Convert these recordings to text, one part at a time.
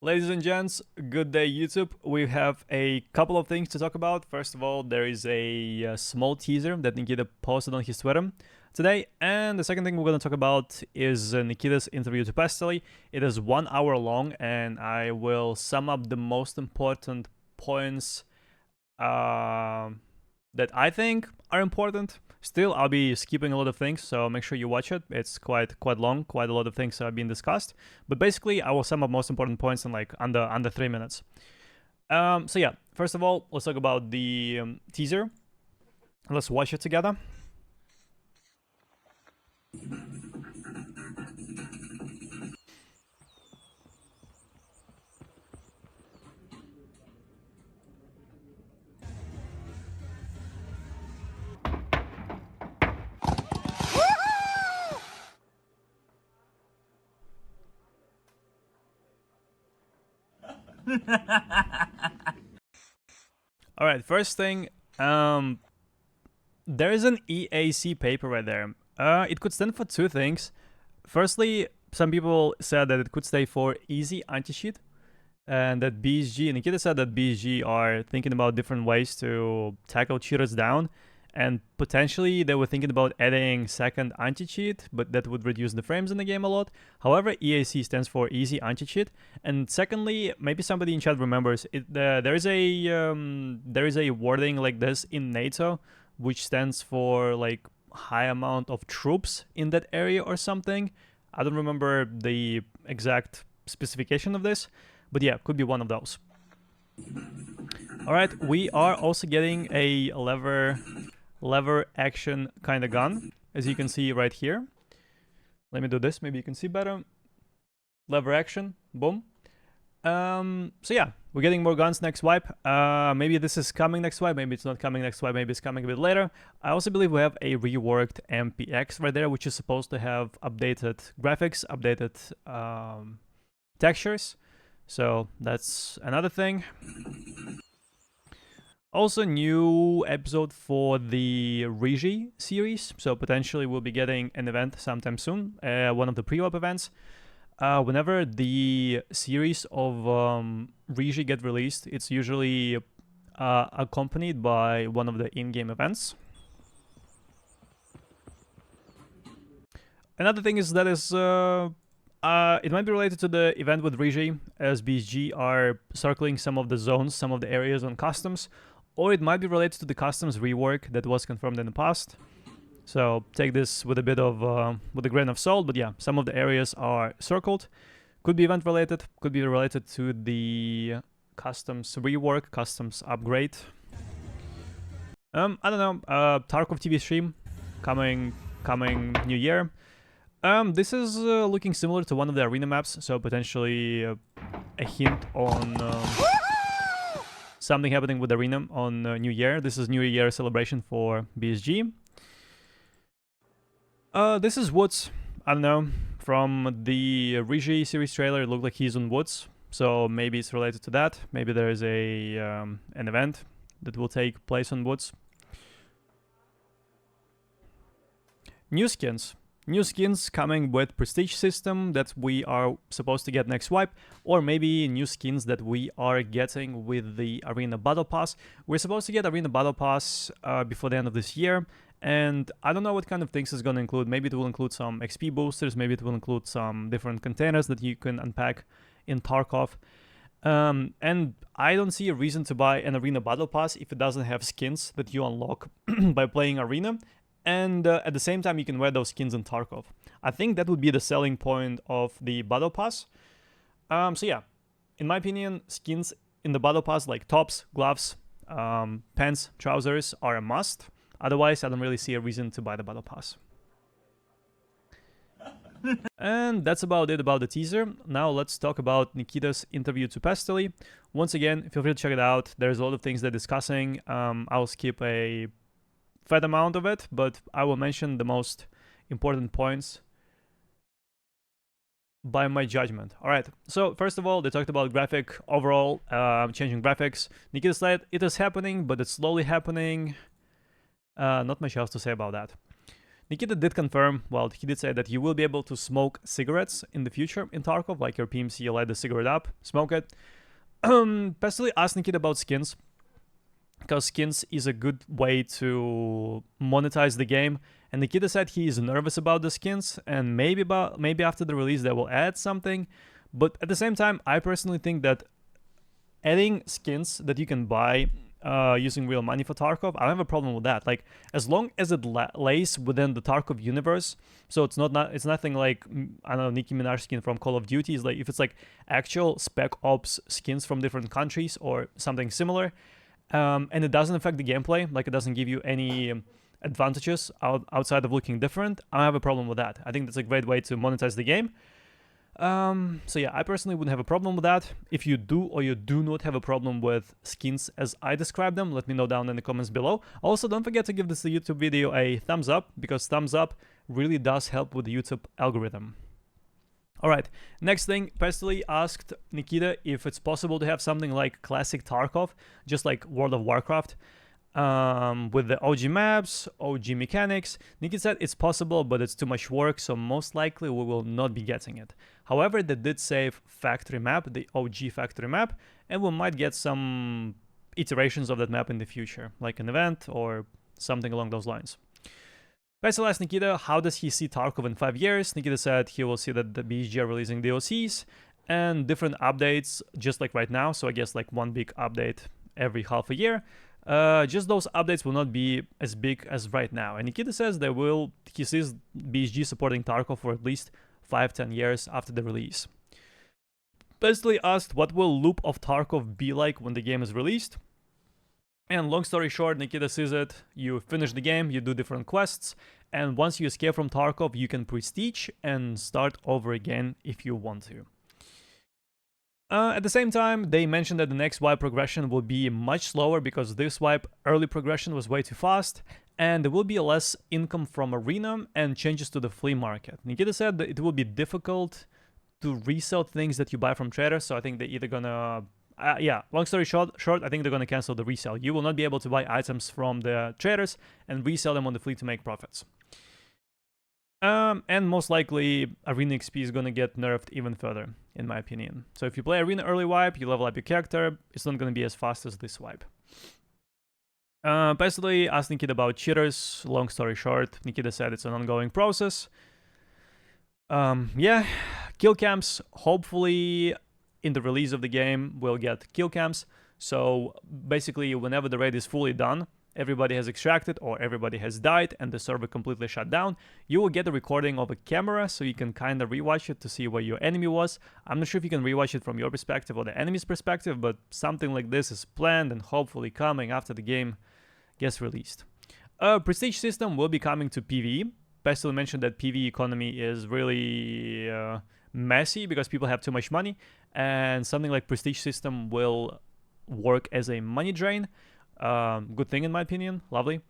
Ladies and gents, good day YouTube. We have a couple of things to talk about. First of all, there is a small teaser that Nikita posted on his Twitter today. And the second thing we're going to talk about is Nikita's interview to Pastely. It is 1 hour long and I will sum up the most important points that I think are important. Still, I'll be skipping a lot of things, so make sure you watch it. It's quite long, quite a lot of things have been discussed. But basically, I will sum up most important points in like under 3 minutes. So yeah, first of all, let's talk about the teaser. Let's watch it together. All right, first thing, there is an EAC paper right there. It could stand for two things. Firstly, some people said that it could stay for easy anti-cheat, and that BSG, Nikita said that BSG are thinking about different ways to tackle cheaters down, and potentially they were thinking about adding second anti-cheat, but that would reduce the frames in the game a lot. However, EAC stands for easy anti-cheat. And secondly, maybe somebody in chat remembers it. There is a wording like this in NATO, which stands for like high amount of troops in that area or something. I don't remember the exact specification of this, but yeah, could be one of those. All right, we are also getting a lever action kind of gun, as you can see right here. Let me do this, maybe you can see better. Lever action, boom. So yeah, we're getting more guns next wipe. Maybe this is coming next wipe, maybe it's not coming next wipe, maybe it's coming a bit later. I also believe we have a reworked MPX right there, which is supposed to have updated graphics, updated textures. So that's another thing. Also, new episode for the Rigi series, so potentially we'll be getting an event sometime soon, one of the pre-op events. Whenever the series of Rigi get released, it's usually accompanied by one of the in-game events. Another thing is that it might be related to the event with Rigi, as BSG are circling some of the zones, some of the areas on customs, or it might be related to the customs rework that was confirmed in the past. So take this with a bit of with a grain of salt, but yeah, some of the areas are circled. Could be event related, could be related to the customs rework, customs upgrade. I don't know. Tarkov TV stream coming new year. This is looking similar to one of the arena maps, so potentially a hint on something happening with arena on New Year. This is New Year celebration for BSG. This is Woods. I don't know. From the Rigi series trailer, it looked like he's on Woods, so maybe it's related to that. Maybe there is a an event that will take place on Woods. New skins. New skins coming with prestige system that we are supposed to get next wipe, or maybe new skins that we are getting with the Arena Battle Pass. We're supposed to get Arena Battle Pass before the end of this year, and I don't know what kind of things it's going to include. Maybe it will include some XP boosters, maybe it will include some different containers that you can unpack in Tarkov. And I don't see a reason to buy an Arena Battle Pass if it doesn't have skins that you unlock by playing Arena. And at the same time, you can wear those skins in Tarkov. I think that would be the selling point of the Battle Pass. So yeah, in my opinion, skins in the Battle Pass like tops, gloves, pants, trousers are a must. Otherwise, I don't really see a reason to buy the Battle Pass. And that's about it about the teaser. Now let's talk about Nikita's interview to Pastely. Once again, feel free to check it out. There's a lot of things they're discussing. I'll skip a fat amount of it, but I will mention the most important points by my judgment. All right, so first of all, they talked about graphic overall, changing graphics. Nikita said it is happening, but it's slowly happening. Not much else to say about that. Nikita did confirm, well, he did say that you will be able to smoke cigarettes in the future in Tarkov, like your PMC, light the cigarette up, smoke it. Personally, asked Nikita about skins, because skins is a good way to monetize the game. And Nikita said he is nervous about the skins, and maybe after the release they will add something. But at the same time, I personally think that adding skins that you can buy using real money for Tarkov, I don't have a problem with that. Like, as long as it lays within the Tarkov universe, so it's it's nothing like, I don't know, Nicki Minaj skin from Call of Duty. It's like, if it's like actual Spec Ops skins from different countries or something similar, and it doesn't affect the gameplay, like it doesn't give you any advantages outside of looking different, I don't have a problem with that. I think that's a great way to monetize the game. So yeah, I personally wouldn't have a problem with that. If you do or you do not have a problem with skins as I described them, let me know down in the comments below. Also, don't forget to give this YouTube video a thumbs up, because thumbs up really does help with the YouTube algorithm. Alright, next thing, personally asked Nikita if it's possible to have something like classic Tarkov, just like World of Warcraft, with the OG maps, OG mechanics. Nikita said it's possible, but it's too much work, so most likely we will not be getting it. However, they did save factory map, the OG factory map, and we might get some iterations of that map in the future, like an event or something along those lines. Basically asked Nikita how does he see Tarkov in 5 years. Nikita said he will see that the BSG are releasing DLCs and different updates, just like right now, so I guess like one big update every half a year. Just those updates will not be as big as right now. And Nikita says he sees BSG supporting Tarkov for at least 5-10 years after the release. Basically asked what will loop of Tarkov be like when the game is released. And long story short, Nikita sees it, you finish the game, you do different quests, and once you escape from Tarkov, you can prestige and start over again if you want to. At the same time, they mentioned that the next wipe progression will be much slower because this wipe early progression was way too fast, and there will be less income from Arena and changes to the flea market. Nikita said that it will be difficult to resell things that you buy from traders, so I think they're either gonna... yeah, long story short, I think they're gonna cancel the resale. You will not be able to buy items from the traders and resell them on the fleet to make profits. And most likely, Arena XP is gonna get nerfed even further, in my opinion. So if you play Arena early wipe, you level up your character, it's not gonna be as fast as this wipe. Basically, asked Nikita about cheaters. Long story short, Nikita said it's an ongoing process. Yeah, kill cams, hopefully in the release of the game, we'll get kill cams. So basically, whenever the raid is fully done, everybody has extracted or everybody has died and the server completely shut down, you will get a recording of a camera so you can kind of rewatch it to see where your enemy was. I'm not sure if you can rewatch it from your perspective or the enemy's perspective, but something like this is planned and hopefully coming after the game gets released. Prestige system will be coming to PvE. Pestle mentioned that PvE economy is really messy because people have too much money, and something like prestige system will work as a money drain. Good thing in my opinion. Lovely.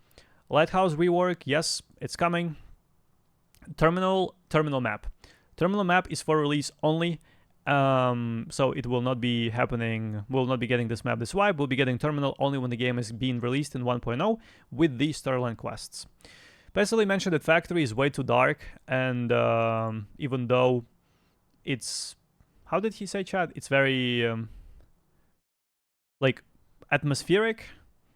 Lighthouse rework, yes, it's coming. Terminal map. Terminal map is for release only. So it will not be happening. We'll not be getting this map this wipe. We'll be getting terminal only when the game is being released in 1.0 with the storyline quests. Basically mentioned that factory is way too dark, and even though it's, how did he say, chat? It's very like atmospheric,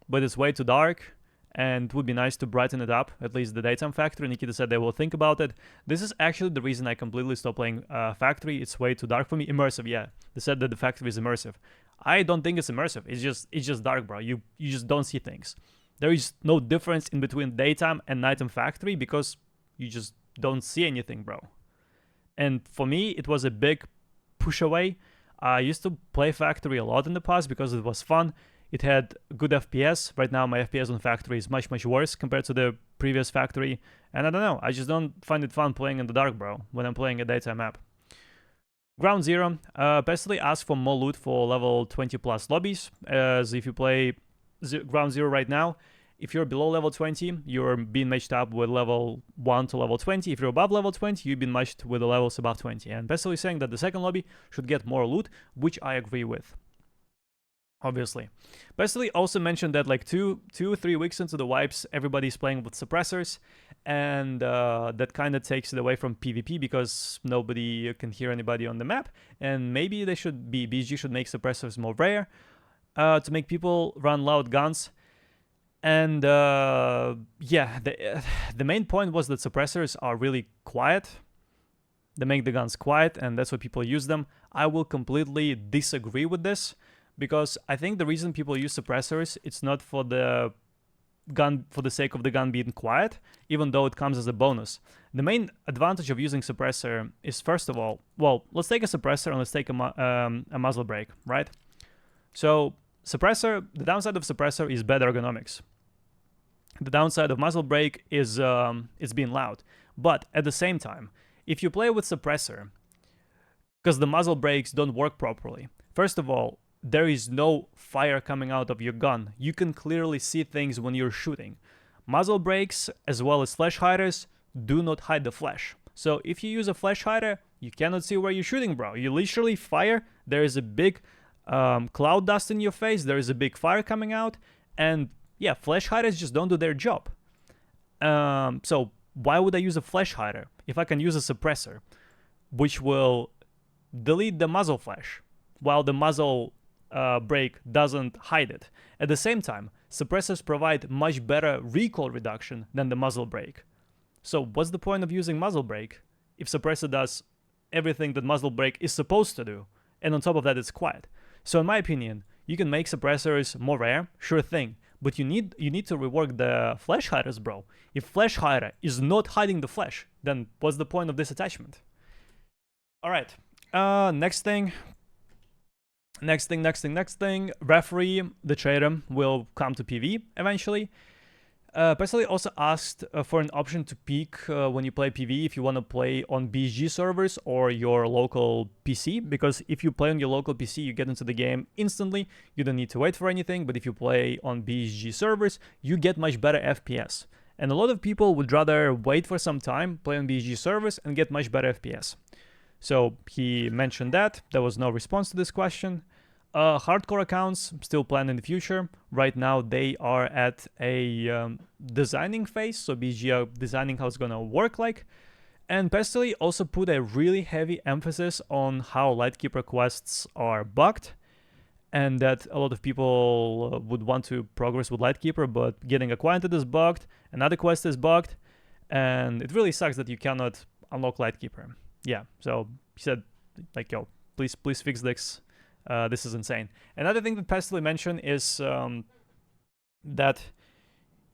but it's way too dark, and it would be nice to brighten it up, at least the daytime factory. Nikita said they will think about it. This is actually the reason I completely stopped playing factory. It's way too dark for me. Immersive, yeah. They said that the factory is immersive. I don't think it's immersive. It's just dark, bro. You just don't see things. There is no difference in between daytime and nighttime factory because you just don't see anything, bro. And for me, it was a big push away. I used to play factory a lot in the past because it was fun. It had good FPS. Right now, my FPS on factory is much worse compared to the previous factory. And I don't know, I just don't find it fun playing in the dark, bro, when I'm playing a daytime map. Ground Zero. Basically asked for more loot for level 20 plus lobbies, as if you play Ground Zero right now, if you're below level 20, you're being matched up with level 1 to level 20. If you're above level 20, you've been matched with the levels above 20. And basically saying that the second lobby should get more loot, which I agree with. Obviously. Basically also mentioned that like 2-3 weeks into the wipes, everybody's playing with suppressors. and that kind of takes it away from PvP because nobody can hear anybody on the map. And maybe BSG should make suppressors more rare to make people run loud guns. And yeah, the main point was that suppressors are really quiet. They make the guns quiet, and that's why people use them. I will completely disagree with this, because I think the reason people use suppressors, it's not for the sake of the gun being quiet, even though it comes as a bonus. The main advantage of using suppressor is, first of all, well, let's take a suppressor and let's take a muzzle brake, right? So suppressor, the downside of suppressor is bad ergonomics. The downside of muzzle brake is it's being loud. But at the same time, if you play with suppressor, because the muzzle brakes don't work properly, first of all, there is no fire coming out of your gun. You can clearly see things when you're shooting. Muzzle brakes, as well as flash hiders, do not hide the flash. So if you use a flash hider, you cannot see where you're shooting, bro. You literally fire, there is a big cloud dust in your face, there is a big fire coming out, and yeah, flash hiders just don't do their job. So why would I use a flash hider if I can use a suppressor, which will delete the muzzle flash, while the muzzle brake doesn't hide it? At the same time, suppressors provide much better recoil reduction than the muzzle brake. So what's the point of using muzzle brake if suppressor does everything that muzzle brake is supposed to do, and on top of that it's quiet? So in my opinion, you can make suppressors more rare, sure thing, but you need to rework the flash hiders, bro. If flash hider is not hiding the flash, then what's the point of this attachment? All right, next thing. Referee, the trader, will come to PV eventually. Personally also asked for an option to pick when you play PV if you want to play on BSG servers or your local PC, because if you play on your local PC, you get into the game instantly, you don't need to wait for anything, but if you play on BSG servers, you get much better FPS. And a lot of people would rather wait for some time, play on BSG servers, and get much better FPS. So he mentioned that. There was no response to this question. Hardcore accounts still planned in the future. Right now they are at a designing phase, so BSG are designing how it's gonna work like. And Pestily also put a really heavy emphasis on how Lightkeeper quests are bugged, and that a lot of people would want to progress with Lightkeeper, but getting acquainted is bugged, another quest is bugged, and it really sucks that you cannot unlock Lightkeeper. Yeah, so he said, like, yo, please fix this. This is insane. Another thing that Pestily mentioned is that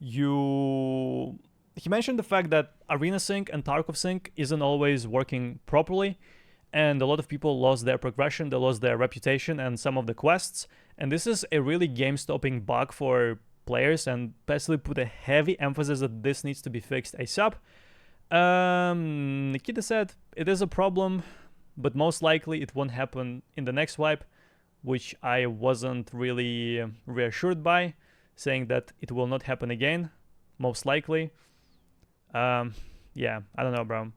he mentioned the fact that Arena Sync and Tarkov Sync isn't always working properly, and a lot of people lost their progression, they lost their reputation and some of the quests, and this is a really game-stopping bug for players, and Pestily put a heavy emphasis that this needs to be fixed ASAP. Nikita said it is a problem, but most likely it won't happen in the next wipe, which I wasn't really reassured by, saying that it will not happen again, most likely. Yeah, I don't know, bro.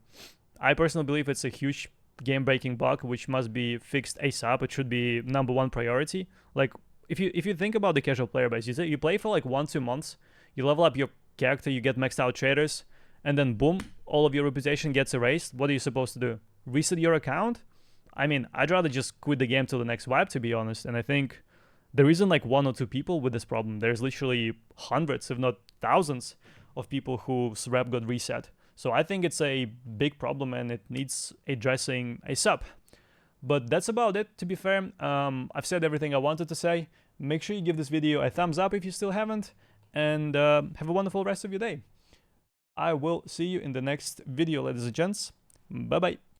I personally believe it's a huge game-breaking bug, which must be fixed ASAP. It should be #1 priority. Like, if you think about the casual player base, you play for like 1-2 months, you level up your character, you get maxed out traders, and then boom, all of your reputation gets erased. What are you supposed to do? Reset your account? I mean, I'd rather just quit the game till the next wipe, to be honest. And I think there isn't like 1 or 2 people with this problem. There's literally hundreds, if not thousands, of people whose rep got reset. So I think it's a big problem and it needs addressing ASAP. But that's about it, to be fair. I've said everything I wanted to say. Make sure you give this video a thumbs up if you still haven't. And have a wonderful rest of your day. I will see you in the next video, ladies and gents. Bye-bye.